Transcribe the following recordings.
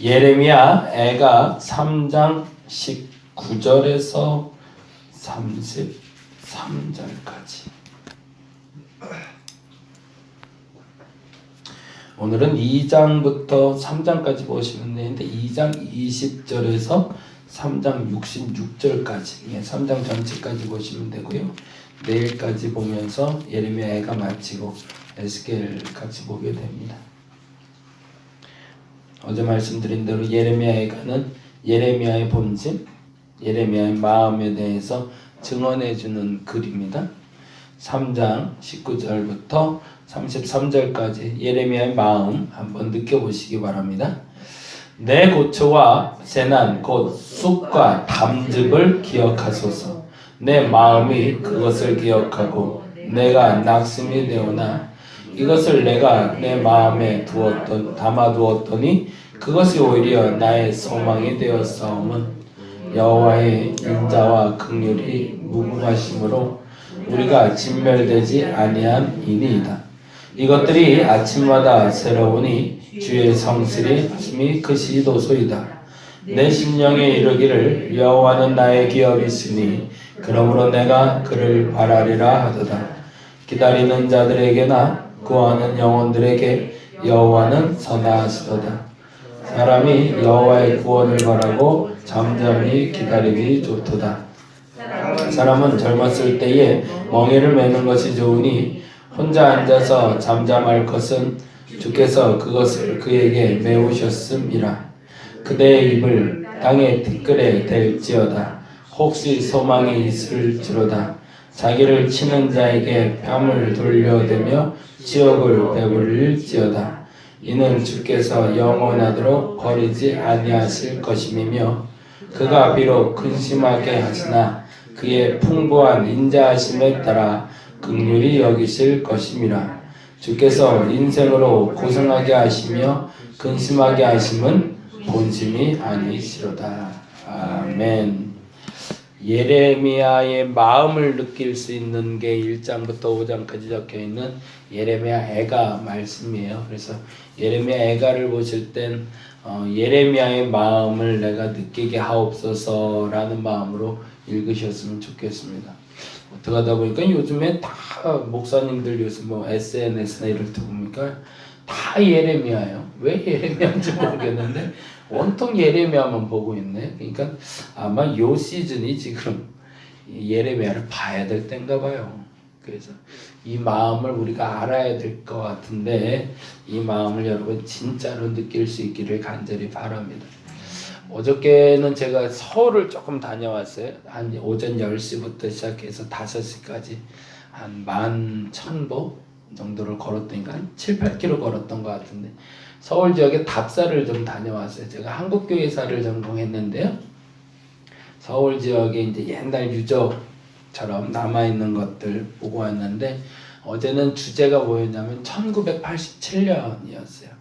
예레미야 애가 3장 19절에서 33절까지. 오늘은 2장부터 3장까지 보시면 되는데 2장 20절에서 3장 66절까지 3장 전체까지 보시면 되고요. 내일까지 보면서 예레미야 애가 마치고 에스겔 같이 보게 됩니다. 어제 말씀드린 대로 예레미야 애가는 예레미야의 본질, 예레미야의 마음에 대해서 증언해주는 글입니다. 3장 19절부터 33절까지 예레미야의 마음 한번 느껴보시기 바랍니다. 내 고초와 재난 곧 쑥과 담즙을 기억하소서. 내 마음이 그것을 기억하고 내가 낙심이 되오나 이것을 내가 내 마음에 담아두었더니 그것이 오히려 나의 소망이 되었사오면 여호와의 인자와 긍휼이 무궁하심으로 우리가 진멸되지 아니함이니이다. 이것들이 아침마다 새로우니 주의 성실히 하심이 크시도소이다. 내 심령에 이르기를 여호와는 나의 기업이시니 그러므로 내가 그를 바라리라 하도다. 기다리는 자들에게나 구하는 영혼들에게 여호와는 선하시도다. 사람이 여호와의 구원을 바라고 잠잠히 기다리기 좋도다. 사람은 젊었을 때에 멍에를 매는 것이 좋으니 혼자 앉아서 잠잠할 것은 주께서 그것을 그에게 메우셨음이라. 그대의 입을 땅의 티끌에 댈지어다. 혹시 소망이 있을지로다. 자기를 치는 자에게 뺨을 돌려대며 지옥을 배부릴지어다. 이는 주께서 영원하도록 버리지 아니하실 것임이며 그가 비록 근심하게 하시나 그의 풍부한 인자하심에 따라 긍휼히 여기실 것임이라. 주께서 인생으로 고생하게 하시며 근심하게 하심은 본심이 아니시로다. 아멘. 예레미야의 마음을 느낄 수 있는 게 1장부터 5장까지 적혀있는 예레미야 애가 말씀이에요. 그래서 예레미야 애가를 보실 땐 예레미야의 마음을 내가 느끼게 하옵소서라는 마음으로 읽으셨으면 좋겠습니다. 어떻게 하다 보니까 요즘에 다 목사님들 요즘 뭐 SNS나 이럴 때 보니까 다 예레미야예요. 왜 예레미야인지 모르겠는데 온통 예레미야만 보고 있네. 그러니까 아마 요 시즌이 지금 예레미야를 봐야 될 때인가 봐요. 그래서 이 마음을 우리가 알아야 될 것 같은데 이 마음을 여러분 진짜로 느낄 수 있기를 간절히 바랍니다. 어저께는 제가 서울을 조금 다녀왔어요. 한 오전 10시부터 시작해서 5시까지 한 11,000보 정도를 걸었더니까 한 7, 8km 걸었던 것 같은데 서울 지역에 답사를 좀 다녀왔어요. 제가 한국교회사를 전공했는데요. 서울 지역에 이제 옛날 유적처럼 남아있는 것들 보고 왔는데 어제는 주제가 뭐였냐면 1987년이었어요.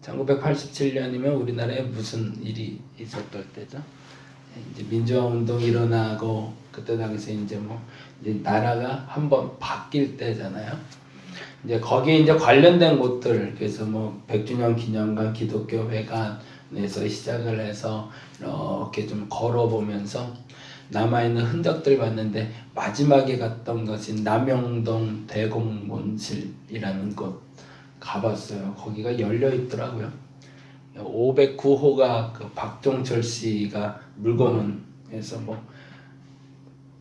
1987년이면 우리나라에 무슨 일이 있었던 때죠? 이제 민주화운동 일어나고 그때 당시에 이제 이제 나라가 한번 바뀔 때잖아요. 이제 거기에 이제 관련된 곳들 그래서 100주년 기념관 기독교 회관에서 시작을 해서 이렇게 좀 걸어보면서 남아있는 흔적들 봤는데 마지막에 갔던 것이 남영동 대공문실이라는 곳 가봤어요. 거기가 열려 있더라고요. 509호가 그 박종철 씨가 물건원에서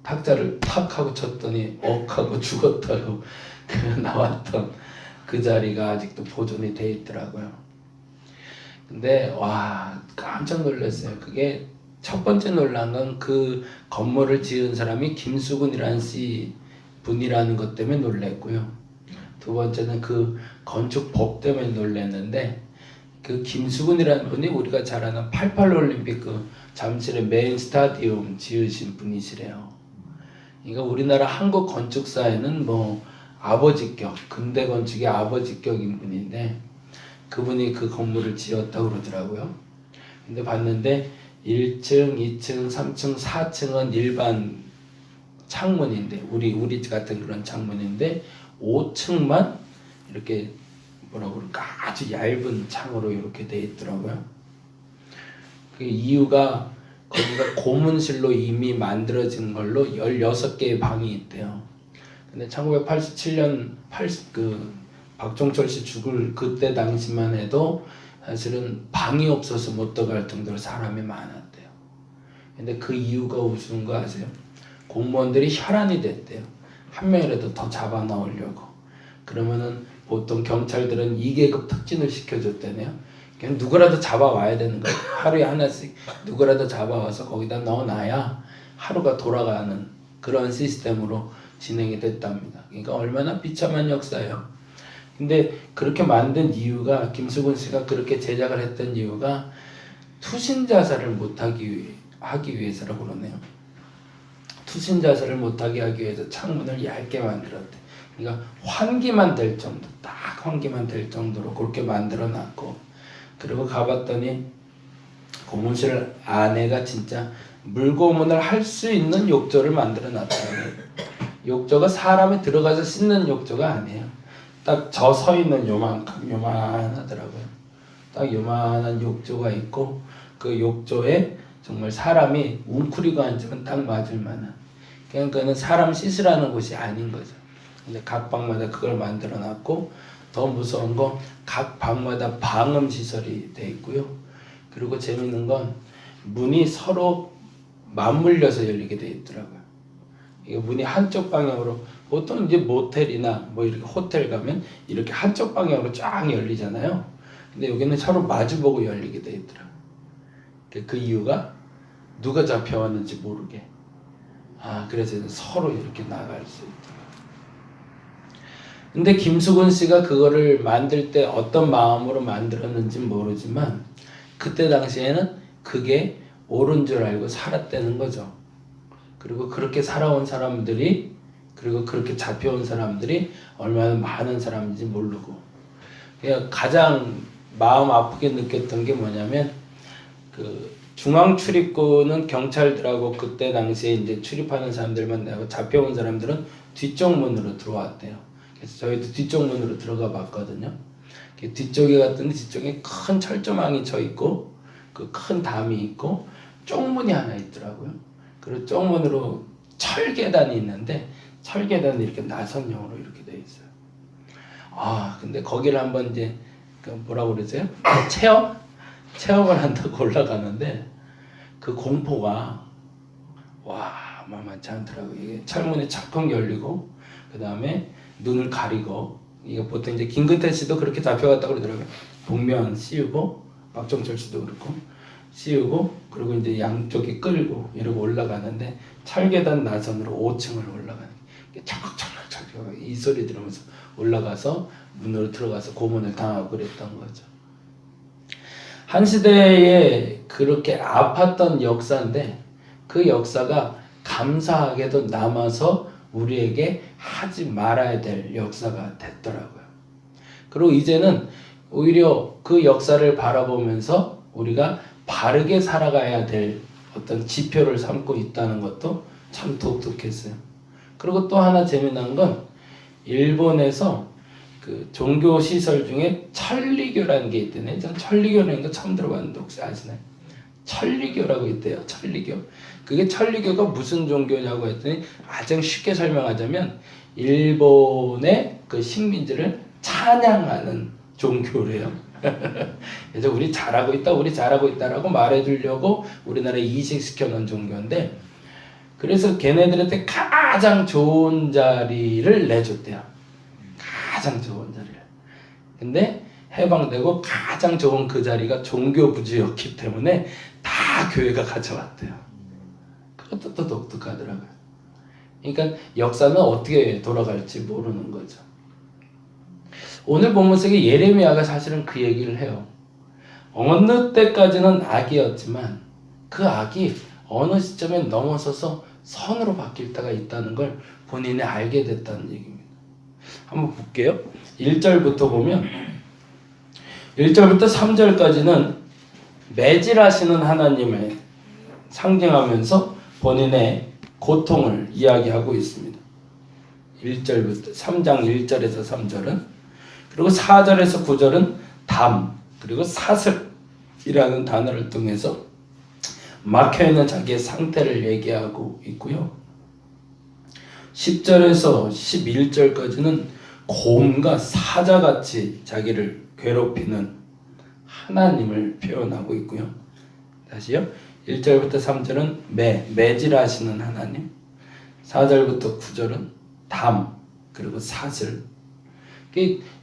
탁자를 탁 하고 쳤더니 억 하고 죽었다고 나왔던 그 자리가 아직도 보존이 돼 있더라고요. 근데 와 깜짝 놀랐어요. 그게 첫 번째 놀란 건 그 건물을 지은 사람이 김수근이라는 분이라는 것 때문에 놀랐고요. 두 번째는 그 건축법 때문에 놀랐는데 그 김수근이라는 분이 우리가 잘 아는 88 올림픽 그 잠실의 메인 스타디움 지으신 분이시래요. 그러니까 우리나라 한국 건축사에는 아버지격, 근대 건축의 아버지격인 분인데 그분이 그 건물을 지었다고 그러더라고요. 근데 봤는데 1층, 2층, 3층, 4층은 일반 창문인데 우리 같은 그런 창문인데 5층만 이렇게 뭐라고 그럴까 아주 얇은 창으로 이렇게 돼 있더라고요. 그 이유가 거기가 고문실로 이미 만들어진 걸로 16개의 방이 있대요. 근데 1987년 박종철 씨 죽을 그때 당시만 해도 사실은 방이 없어서 못 들어갈 정도로 사람이 많았대요. 근데 그 이유가 무슨 거 아세요? 공무원들이 혈안이 됐대요. 한 명이라도 더 잡아 넣으려고. 그러면은 보통 경찰들은 2계급 특진을 시켜줬다네요. 그냥 누구라도 잡아와야 되는 거예요. 하루에 하나씩 누구라도 잡아와서 거기다 넣어놔야 하루가 돌아가는 그런 시스템으로 진행이 됐답니다. 그러니까 얼마나 비참한 역사예요. 근데 그렇게 만든 이유가, 김수근 씨가 그렇게 제작을 했던 이유가 투신 자살을 못하기 위해서라고 그러네요. 투신 자살을 못하게 하기 위해서 창문을 얇게 만들었대. 그러니까 환기만 될 정도, 딱 환기만 될 정도로 그렇게 만들어 놨고, 그리고 가봤더니 고문실 안에가 진짜 물고문을 할 수 있는 욕조를 만들어 놨더라고요. 욕조가 사람이 들어가서 씻는 욕조가 아니에요. 딱 저 서 있는 요만하더라고요. 딱 요만한 욕조가 있고, 그 욕조에 정말 사람이 웅크리고 앉으면 딱 맞을 만한, 그러니까는 사람 씻으라는 곳이 아닌 거죠. 근데 각 방마다 그걸 만들어 놨고, 더 무서운 건 각 방마다 방음 시설이 돼 있고요. 그리고 재밌는 건 문이 서로 맞물려서 열리게 돼 있더라고요. 이게 문이 한쪽 방향으로, 보통 이제 모텔이나 뭐 이렇게 호텔 가면 이렇게 한쪽 방향으로 쫙 열리잖아요. 근데 여기는 서로 마주보고 열리게 돼 있더라고요. 그 이유가 누가 잡혀왔는지 모르게. 그래서 서로 이렇게 나갈 수 있더라고요. 근데 김수근 씨가 그거를 만들 때 어떤 마음으로 만들었는지 모르지만 그때 당시에는 그게 옳은 줄 알고 살았다는 거죠. 그리고 그렇게 살아온 사람들이, 그리고 그렇게 잡혀온 사람들이 얼마나 많은 사람인지 모르고, 가장 마음 아프게 느꼈던 게 뭐냐면, 그 중앙 출입구는 경찰들하고 그때 당시에 이제 출입하는 사람들만 내고 잡혀온 사람들은 뒤쪽 문으로 들어왔대요. 그래서 저희도 뒤쪽 문으로 들어가 봤거든요. 뒤쪽에 갔더니 뒤쪽에 큰 철조망이 쳐 있고, 그 큰 담이 있고, 쪽문이 하나 있더라고요. 그리고 쪽문으로 철계단이 있는데, 철계단이 이렇게 나선형으로 이렇게 돼 있어요. 근데 거기를 한번 이제 뭐라고 그러세요? 체험을 한다고 올라가는데, 그 공포가 만만치 않더라고요. 이게 철문이 철컹 열리고, 그 다음에 눈을 가리고, 이게 보통 이제 김근태 씨도 그렇게 잡혀갔다고 그러더라고요. 복면 씌우고, 박정철 씨도 그렇고 씌우고, 그리고 이제 양쪽에 끌고 이러고 올라가는데, 철계단 나선으로 5층을 올라가는 게 철컥철컥 이 소리 들으면서 올라가서 문으로 들어가서 고문을 당하고 그랬던 거죠. 한 시대에 그렇게 아팠던 역사인데, 그 역사가 감사하게도 남아서 우리에게 하지 말아야 될 역사가 됐더라고요. 그리고 이제는 오히려 그 역사를 바라보면서 우리가 바르게 살아가야 될 어떤 지표를 삼고 있다는 것도 참 독특했어요. 그리고 또 하나 재미난 건, 일본에서 그 종교 시설 중에 천리교라는 게 있대요. 전 천리교라는 거 처음 들어봤는데 혹시 아시나요? 천리교라고 있대요. 천리교. 그게 천리교가 무슨 종교냐고 했더니, 가장 쉽게 설명하자면 일본의 그 식민지를 찬양하는 종교래요. 그래서 우리 잘하고 있다라고 말해주려고 우리나라에 이식시켜 놓은 종교인데, 그래서 걔네들한테 가장 좋은 자리를 내줬대요. 가장 좋은 자리를. 근데 해방되고 가장 좋은 그 자리가 종교부지였기 때문에 다 교회가 가져왔대요. 그것도 또 독특하더라고요. 그러니까 역사는 어떻게 돌아갈지 모르는 거죠. 오늘 본문 속에 예레미야가 사실은 그 얘기를 해요. 어느 때까지는 악이었지만 그 악이 어느 시점에 넘어서서 선으로 바뀔 때가 있다는 걸 본인이 알게 됐다는 얘기입니다. 한번 볼게요. 1절부터 보면, 1절부터 3절까지는 매질하시는 하나님을 상징하면서 본인의 고통을 이야기하고 있습니다. 1절부터 3장 1절에서 3절은, 그리고 4절에서 9절은 담, 그리고 사슬이라는 단어를 통해서 막혀있는 자기의 상태를 얘기하고 있고요. 10절에서 11절까지는 곰과 사자같이 자기를 괴롭히는 하나님을 표현하고 있고요. 다시요. 1절부터 3절은 매질하시는 하나님, 4절부터 9절은 담, 그리고 사슬.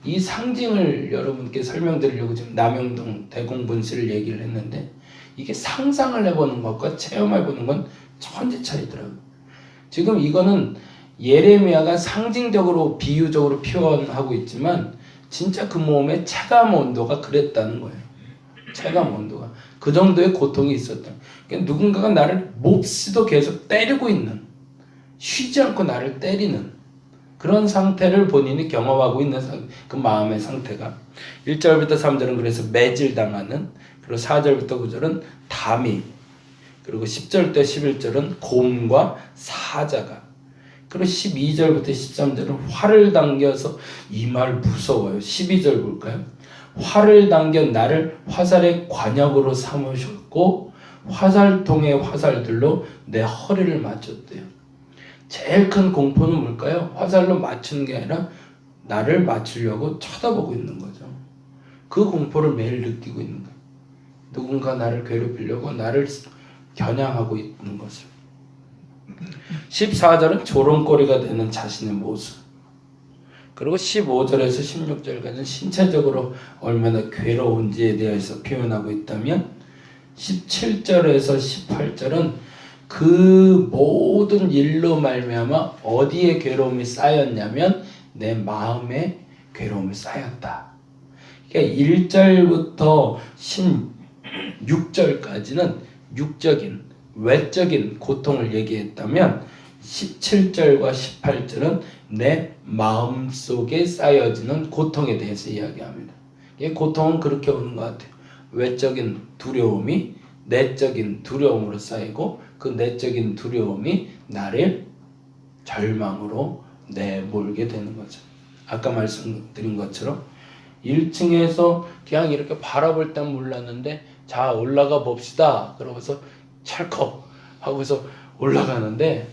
이 상징을 여러분께 설명드리려고 지금 남영동 대공분실을 얘기를 했는데, 이게 상상을 해보는 것과 체험해보는 건 천지 차이더라고요. 지금 이거는 예레미야가 상징적으로 비유적으로 표현하고 있지만 진짜 그 몸의 체감 온도가 그랬다는 거예요. 체감 온도가 그 정도의 고통이 있었다. 그러니까 누군가가 나를 몹시도 계속 때리고 있는, 쉬지 않고 나를 때리는 그런 상태를 본인이 경험하고 있는 그 마음의 상태가 1절부터 3절은 그래서 매질당하는, 그리고 4절부터 9절은 담이, 그리고 10절부터 11절은 곰과 사자가, 그리고 12절부터 13절은 활을 당겨서, 이 말 무서워요. 12절 볼까요? 활을 당겨 나를 화살의 관역으로 삼으셨고 화살통의 화살들로 내 허리를 맞췄대요. 제일 큰 공포는 뭘까요? 화살로 맞추는 게 아니라 나를 맞추려고 쳐다보고 있는 거죠. 그 공포를 매일 느끼고 있는 거예요. 누군가 나를 괴롭히려고 나를 겨냥하고 있는 것을. 14절은 조롱거리가 되는 자신의 모습. 그리고 15절에서 16절까지는 신체적으로 얼마나 괴로운지에 대해서 표현하고 있다면 17절에서 18절은 그 모든 일로 말미암아 어디에 괴로움이 쌓였냐면 내 마음에 괴로움이 쌓였다. 그러니까 1절부터 16절까지는 육적인, 외적인 고통을 얘기했다면 17절과 18절은 내 마음속에 쌓여지는 고통에 대해서 이야기합니다. 고통은 그렇게 오는 것 같아요. 외적인 두려움이 내적인 두려움으로 쌓이고 그 내적인 두려움이 나를 절망으로 내몰게 되는 거죠. 아까 말씀드린 것처럼 1층에서 그냥 이렇게 바라볼 땐 몰랐는데 자 올라가 봅시다 그러면서 찰컥 하고서 올라가는데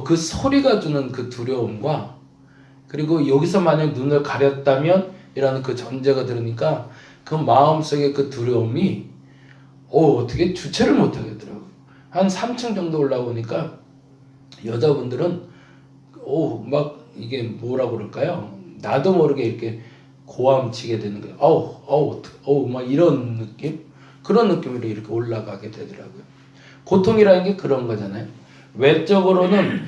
그 소리가 주는 그 두려움과, 그리고 여기서 만약 눈을 가렸다면 이라는 그 전제가 들으니까 그 마음속의 그 두려움이 어떻게 주체를 못하겠더라고요. 한 3층 정도 올라오니까 여자분들은 막 이게 뭐라 그럴까요? 나도 모르게 이렇게 고함치게 되는 거예요. 막 이런 느낌? 그런 느낌으로 이렇게 올라가게 되더라고요. 고통이라는 게 그런 거잖아요. 외적으로는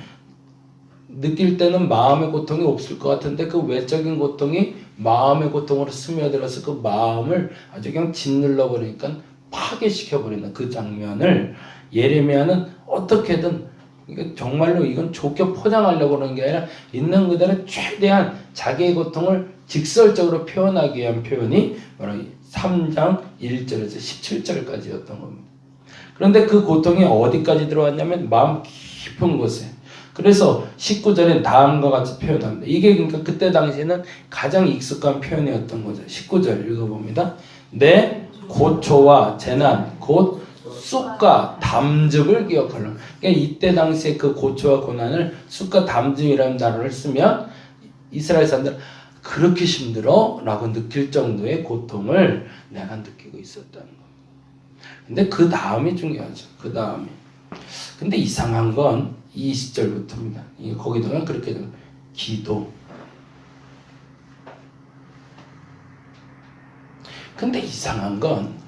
느낄 때는 마음의 고통이 없을 것 같은데 그 외적인 고통이 마음의 고통으로 스며들어서 그 마음을 아주 그냥 짓눌러 버리니까 파괴시켜버리는 그 장면을 예레미야는 어떻게든, 정말로 이건 좋게 포장하려고 하는 게 아니라 있는 그대로 최대한 자기의 고통을 직설적으로 표현하기 위한 표현이 바로 3장 1절에서 17절까지였던 겁니다. 그런데 그 고통이 어디까지 들어왔냐면 마음 깊은 곳에. 그래서 19절에 다음과 같이 표현합니다. 이게 그러니까 그때 당시에는 가장 익숙한 표현이었던 거죠. 19절 읽어봅니다. 내 고초와 재난 곧 쑥과 담즙을 기억하라. 그러니까 이때 당시에 그 고초와 고난을 쑥과 담즙이라는 단어를 쓰면 이스라엘 사람들은 그렇게 힘들어? 라고 느낄 정도의 고통을 내가 느끼고 있었다는 거예요. 근데 그 다음이 중요하죠. 그 다음이. 근데 이상한 건 20절부터입니다. 거기다가 그렇게 되면 기도. 근데 이상한 건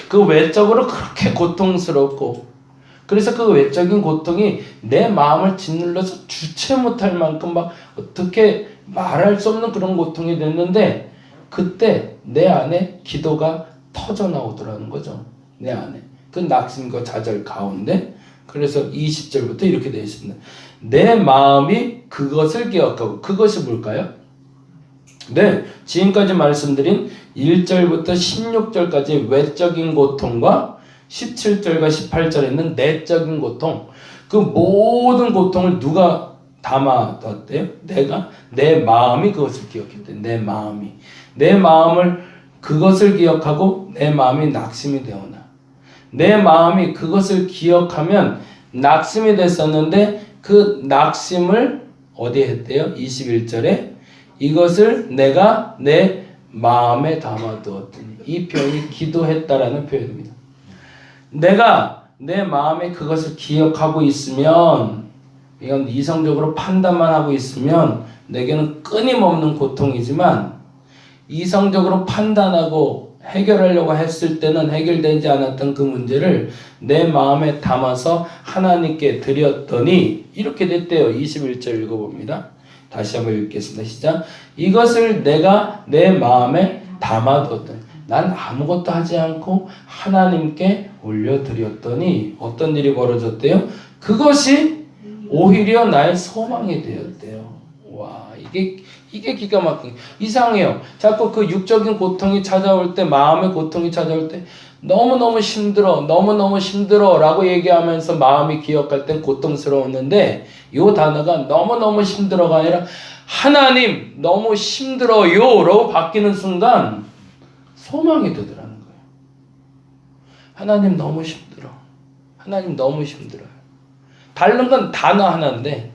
그 외적으로 그렇게 고통스럽고, 그래서 그 외적인 고통이 내 마음을 짓눌러서 주체 못할 만큼 막 어떻게 말할 수 없는 그런 고통이 됐는데, 그때 내 안에 기도가 터져 나오더라는 거죠. 내 안에. 그 낙심과 좌절 가운데. 그래서 20절부터 이렇게 되어 있습니다. 내 마음이 그것을 기억하고, 그것이 뭘까요? 네, 지금까지 말씀드린 1절부터 16절까지 외적인 고통과 17절과 18절에 있는 내적인 고통, 그 모든 고통을 누가 담아뒀대요? 내 마음이 그것을 기억했대. 내 마음을 그것을 기억하고 내 마음이 낙심이 되오나 내 마음이 그것을 기억하면 낙심이 됐었는데 그 낙심을 어디에 했대요? 21절에 이것을 내가 내 마음에 담아두었더니. 이 표현이 기도했다라는 표현입니다. 내가 내 마음에 그것을 기억하고 있으면, 이건 이성적으로 판단만 하고 있으면 내게는 끊임없는 고통이지만, 이성적으로 판단하고 해결하려고 했을 때는 해결되지 않았던 그 문제를 내 마음에 담아서 하나님께 드렸더니 이렇게 됐대요. 21절 읽어봅니다. 다시 한번 읽겠습니다. 시작. 이것을 내가 내 마음에 담아뒀더니. 난 아무것도 하지 않고 하나님께 올려드렸더니 어떤 일이 벌어졌대요? 그것이 오히려 나의 소망이 되었대요. 와, 이게 기가 막히게 이상해요. 자꾸 그 육적인 고통이 찾아올 때, 마음의 고통이 찾아올 때 너무너무 힘들어, 너무너무 힘들어 라고 얘기하면서 마음이 기억할 땐 고통스러웠는데, 이 단어가 너무너무 힘들어가 아니라 하나님 너무 힘들어요 라고 바뀌는 순간 소망이 되더라는 거예요. 하나님 너무 힘들어. 하나님 너무 힘들어요. 다른 건 단어 하나인데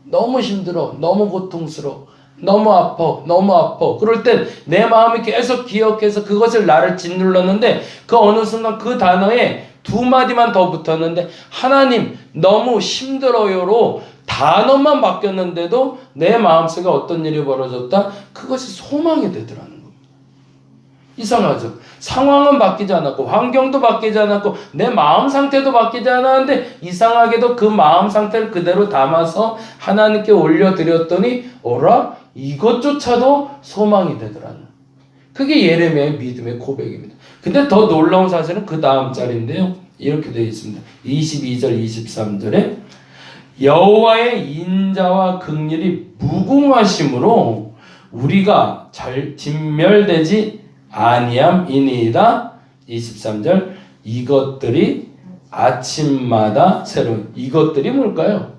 너무 힘들어, 너무 고통스러워, 너무 아파, 너무 아파. 그럴 땐 내 마음이 계속 기억해서 그것을 나를 짓눌렀는데 그 어느 순간 그 단어에 두 마디만 더 붙었는데 하나님 너무 힘들어요로 단어만 바뀌었는데도 내 마음속에 어떤 일이 벌어졌다? 그것이 소망이 되더라는 겁니다. 이상하죠? 상황은 바뀌지 않았고 환경도 바뀌지 않았고 내 마음 상태도 바뀌지 않았는데 이상하게도 그 마음 상태를 그대로 담아서 하나님께 올려드렸더니 어라? 이것조차도 소망이 되더라는. 그게 예레미야의 믿음의 고백입니다. 근데 더 놀라운 사실은 그 다음 절인데요. 이렇게 되어 있습니다. 22절 23절에 여호와의 인자와 긍휼이 무궁하심으로 우리가 잘 진멸되지 아니함이니이다. 23절 이것들이 아침마다 새로운. 이것들이 뭘까요?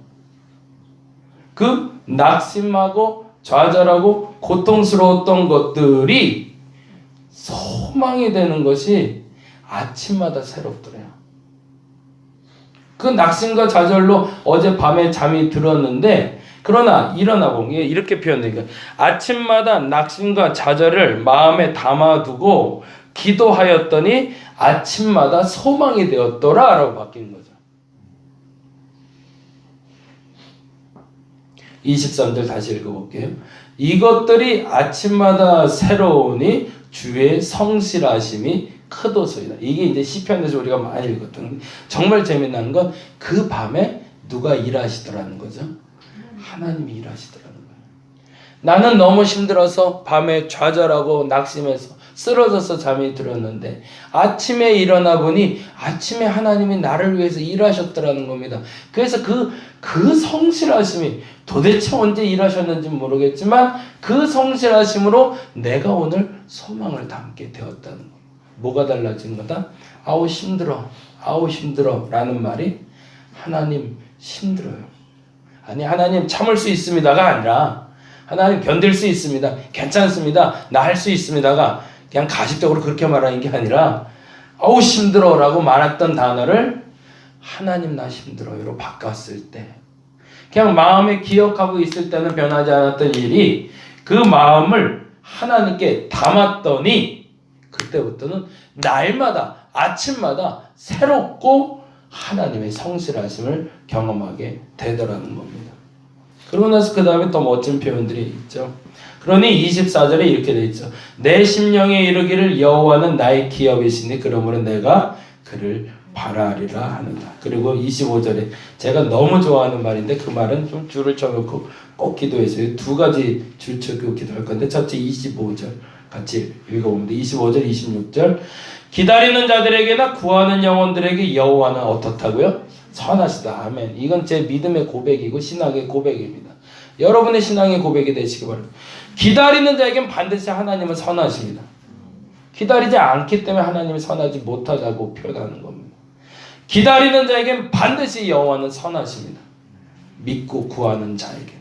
그 낙심하고 좌절하고 고통스러웠던 것들이 소망이 되는 것이 아침마다 새롭더래요. 그 낙심과 좌절로 어젯밤에 잠이 들었는데 그러나 일어나 보면 이렇게 표현되니까 아침마다 낙심과 좌절을 마음에 담아두고 기도하였더니 아침마다 소망이 되었더라 라고 바뀐 거죠. 23절 다시 읽어볼게요. 이것들이 아침마다 새로우니 주의 성실하심이 크도소이다. 이게 이제 시편에서 우리가 많이 읽었던 정말 재미난 건 그 밤에 누가 일하시더라는 거죠. 하나님이 일하시더라는 거예요. 나는 너무 힘들어서 밤에 좌절하고 낙심해서 쓰러져서 잠이 들었는데 아침에 일어나 보니 아침에 하나님이 나를 위해서 일하셨더라는 겁니다. 그래서 그 성실하심이 도대체 언제 일하셨는지 모르겠지만 그 성실하심으로 내가 오늘 소망을 담게 되었다는 거예요. 뭐가 달라진 거다? 아우 힘들어, 아우 힘들어 라는 말이 하나님 힘들어요. 아니 하나님 참을 수 있습니다가 아니라 하나님 견딜 수 있습니다. 괜찮습니다. 나 할 수 있습니다가 그냥 가식적으로 그렇게 말하는 게 아니라 아우 힘들어 라고 말했던 단어를 하나님 나 힘들어요로 바꿨을 때 그냥 마음에 기억하고 있을 때는 변하지 않았던 일이 그 마음을 하나님께 담았더니 그때부터는 날마다 아침마다 새롭고 하나님의 성실하심을 경험하게 되더라는 겁니다. 그러고 나서 그 다음에 또 멋진 표현들이 있죠. 그러니 24절에 이렇게 되어 있죠. 내 심령에 이르기를 여호와는 나의 기업이시니 그러므로 내가 그를 바라리라 하는다. 그리고 25절에 제가 너무 좋아하는 말인데 그 말은 좀 줄을 쳐놓고 꼭 기도했어요. 두 가지 줄 쳐놓고 기도할 건데 첫째 25절 같이 읽어봅니다. 25절 26절 기다리는 자들에게나 구하는 영혼들에게 여호와는 어떻다고요? 선하시다. 아멘. 이건 제 믿음의 고백이고 신앙의 고백입니다. 여러분의 신앙의 고백이 되시기 바랍니다. 기다리는 자에겐 반드시 하나님은 선하십니다. 기다리지 않기 때문에 하나님이 선하지 못하다고 표현하는 겁니다. 기다리는 자에겐 반드시 여호와는 선하십니다. 믿고 구하는 자에게.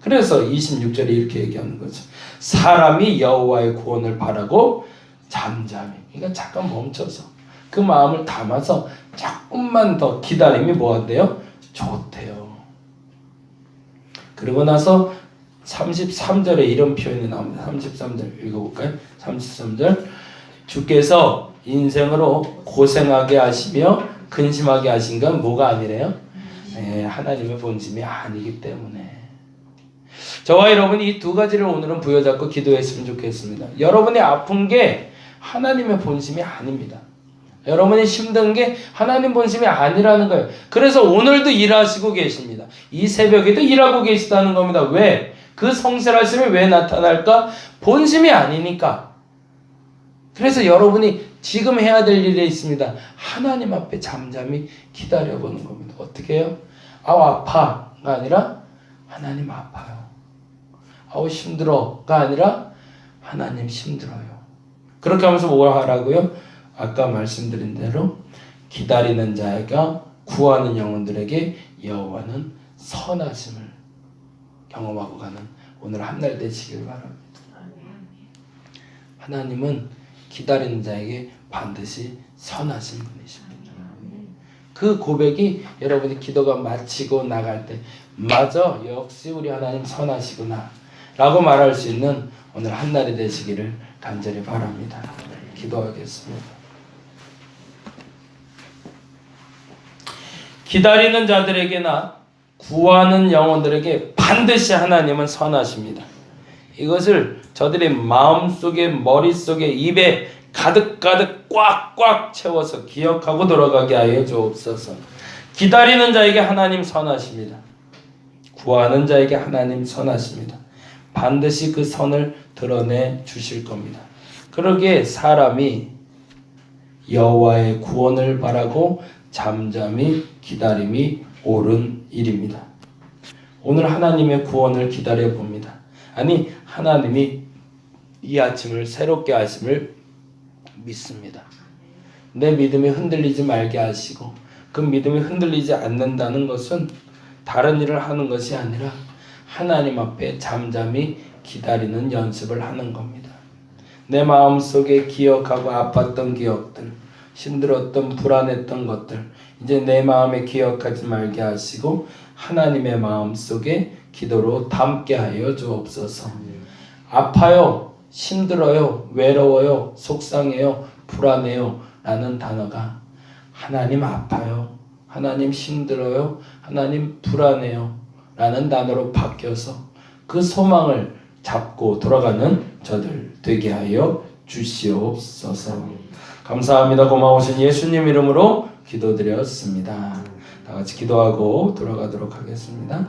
그래서 26절에 이렇게 얘기하는 거죠. 사람이 여호와의 구원을 바라고 잠잠히. 그러니까 잠깐 멈춰서 그 마음을 담아서 조금만 더 기다림이 뭐한대요? 좋대요. 그러고 나서 33절에 이런 표현이 나옵니다. 33절 읽어볼까요? 33절 주께서 인생으로 고생하게 하시며 근심하게 하신 건 뭐가 아니래요? 네, 하나님의 본심이 아니기 때문에. 저와 여러분이 이 두 가지를 오늘은 부여잡고 기도했으면 좋겠습니다. 여러분이 아픈 게 하나님의 본심이 아닙니다. 여러분이 힘든 게 하나님 본심이 아니라는 거예요. 그래서 오늘도 일하시고 계십니다. 이 새벽에도 일하고 계시다는 겁니다. 왜? 그 성실하심이 왜 나타날까? 본심이 아니니까. 그래서 여러분이 지금 해야 될 일이 있습니다. 하나님 앞에 잠잠히 기다려보는 겁니다. 어떻게 해요? 아우 아파가 아니라 하나님 아파요. 아우 힘들어가 아니라 하나님 힘들어요. 그렇게 하면서 뭘 하라고요? 아까 말씀드린 대로 기다리는 자가 구하는 영혼들에게 여호와는 선하심을 경험하고 가는 오늘 한 날 되시길 바랍니다. 하나님은 기다리는 자에게 반드시 선하신 분이십니다. 그 고백이 여러분이 기도가 마치고 나갈 때 맞아 역시 우리 하나님 선하시구나 라고 말할 수 있는 오늘 한 날이 되시기를 간절히 바랍니다. 기도하겠습니다. 기다리는 자들에게나 구하는 영혼들에게 반드시 하나님은 선하십니다. 이것을 저들의 마음속에 머릿속에 입에 가득가득 꽉꽉 채워서 기억하고 돌아가게 하여 주옵소서. 기다리는 자에게 하나님 선하십니다. 구하는 자에게 하나님 선하십니다. 반드시 그 선을 드러내 주실 겁니다. 그러기에 사람이 여호와의 구원을 바라고 잠잠히 기다림이 옳은 일입니다. 오늘 하나님의 구원을 기다려 봅니다. 아니 하나님이 이 아침을 새롭게 하심을 믿습니다. 내 믿음이 흔들리지 말게 하시고 그 믿음이 흔들리지 않는다는 것은 다른 일을 하는 것이 아니라 하나님 앞에 잠잠히 기다리는 연습을 하는 겁니다. 내 마음속에 기억하고 아팠던 기억들, 힘들었던 불안했던 것들 이제 내 마음에 기억하지 말게 하시고 하나님의 마음속에 기도로 담게 하여 주옵소서. 아파요, 힘들어요, 외로워요, 속상해요, 불안해요 라는 단어가 하나님 아파요, 하나님 힘들어요, 하나님 불안해요 라는 단어로 바뀌어서 그 소망을 잡고 돌아가는 저들 되게 하여 주시옵소서. 감사합니다. 고마우신 예수님 이름으로 기도드렸습니다. 다 같이 기도하고 돌아가도록 하겠습니다.